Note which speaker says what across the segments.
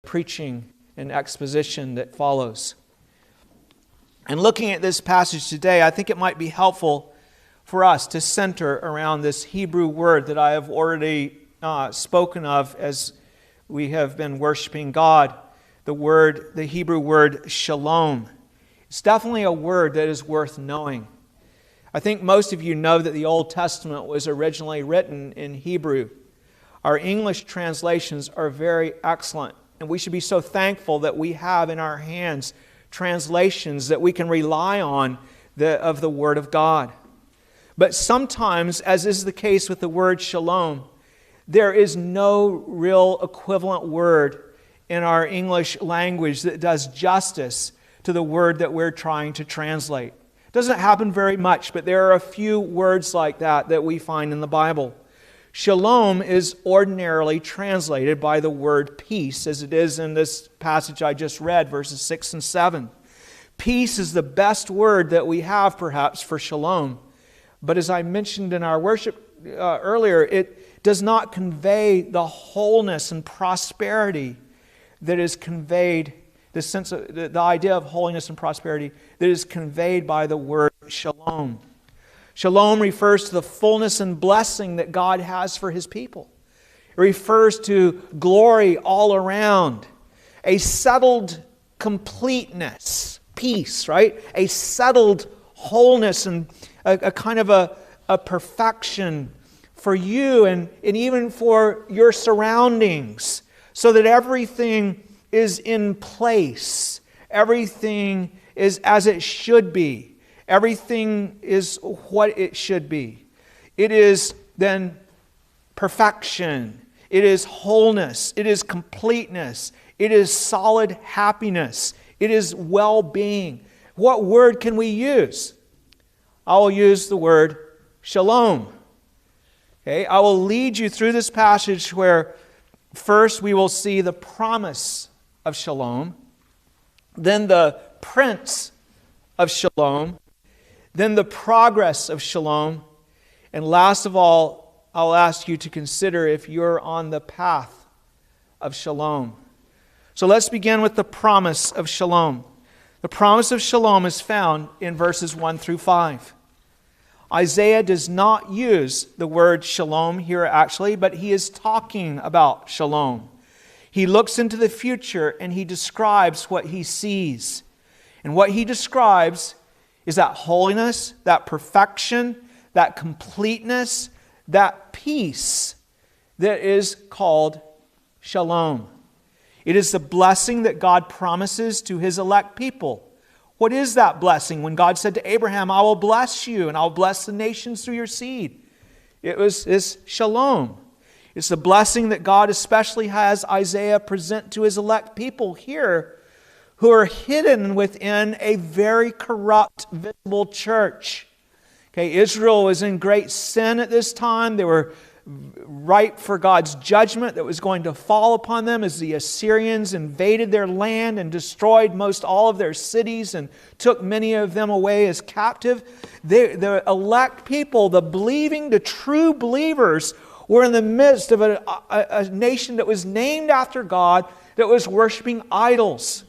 Speaker 1: preaching and exposition that follows. And looking at this passage today, I think it might be helpful for us to center around this Hebrew word that I have already spoken of as we have been worshiping God, the Hebrew word shalom. It's definitely a word that is worth knowing. I think most of you know that the Old Testament was originally written in Hebrew. Our English translations are very excellent, and we should be so thankful that we have in our hands translations that we can rely on of the Word of God. But sometimes, as is the case with the word shalom, there is no real equivalent word in our English language that does justice to the word that we're trying to translate. It doesn't happen very much, but there are a few words like that we find in the Bible. Shalom is ordinarily translated by the word peace, as it is in this passage I just read, verses 6 and 7. Peace is the best word that we have, perhaps, for shalom. But as I mentioned in our worship earlier, it does not convey the wholeness and prosperity that is conveyed, the sense of the idea of holiness and prosperity that is conveyed by the word shalom. Shalom refers to the fullness and blessing that God has for His people. It refers to glory all around, a settled completeness, peace, right? A settled wholeness and a kind of a perfection for you and even for your surroundings, so that everything is in place. Everything is as it should be. Everything is what it should be. It is then perfection. It is wholeness. It is completeness. It is solid happiness. It is well-being. What word can we use? I will use the word shalom. Okay, I will lead you through this passage where first we will see the promise of shalom, then the prince of shalom, then the progress of shalom, and last of all, I'll ask you to consider if you're on the path of shalom. So let's begin with the promise of shalom. The promise of shalom is found in verses 1 through 5. Isaiah does not use the word shalom here actually, but he is talking about shalom. He looks into the future and he describes what he sees. And what he describes is that holiness, that perfection, that completeness, that peace that is called shalom. It is the blessing that God promises to His elect people. What is that blessing? When God said to Abraham, I will bless you and I'll bless the nations through your seed. It's shalom. It's the blessing that God especially has Isaiah present to His elect people here who are hidden within a very corrupt, visible church. Okay, Israel was in great sin at this time. They were ripe for God's judgment that was going to fall upon them as the Assyrians invaded their land and destroyed most all of their cities and took many of them away as captive. The elect people, the true believers, were in the midst of a nation that was named after God, that was worshiping idols.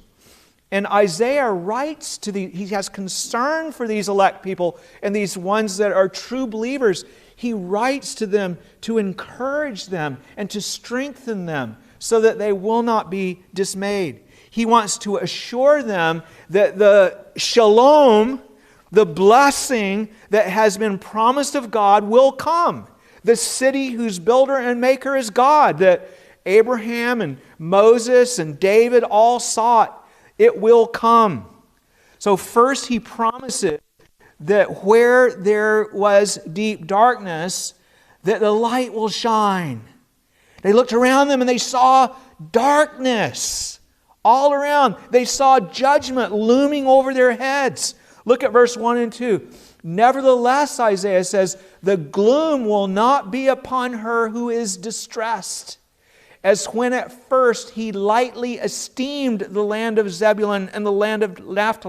Speaker 1: And Isaiah writes he has concern for these elect people and these ones that are true believers. He writes to them to encourage them and to strengthen them so that they will not be dismayed. He wants to assure them that the shalom, the blessing that has been promised of God, will come. The city whose builder and maker is God, that Abraham and Moses and David all sought, it will come. So first he promises that where there was deep darkness, that the light will shine. They looked around them and they saw darkness all around. They saw judgment looming over their heads. Look at verse 1 and 2. Nevertheless, Isaiah says, the gloom will not be upon her who is distressed, as when at first he lightly esteemed the land of Zebulun and the land of Naphtali.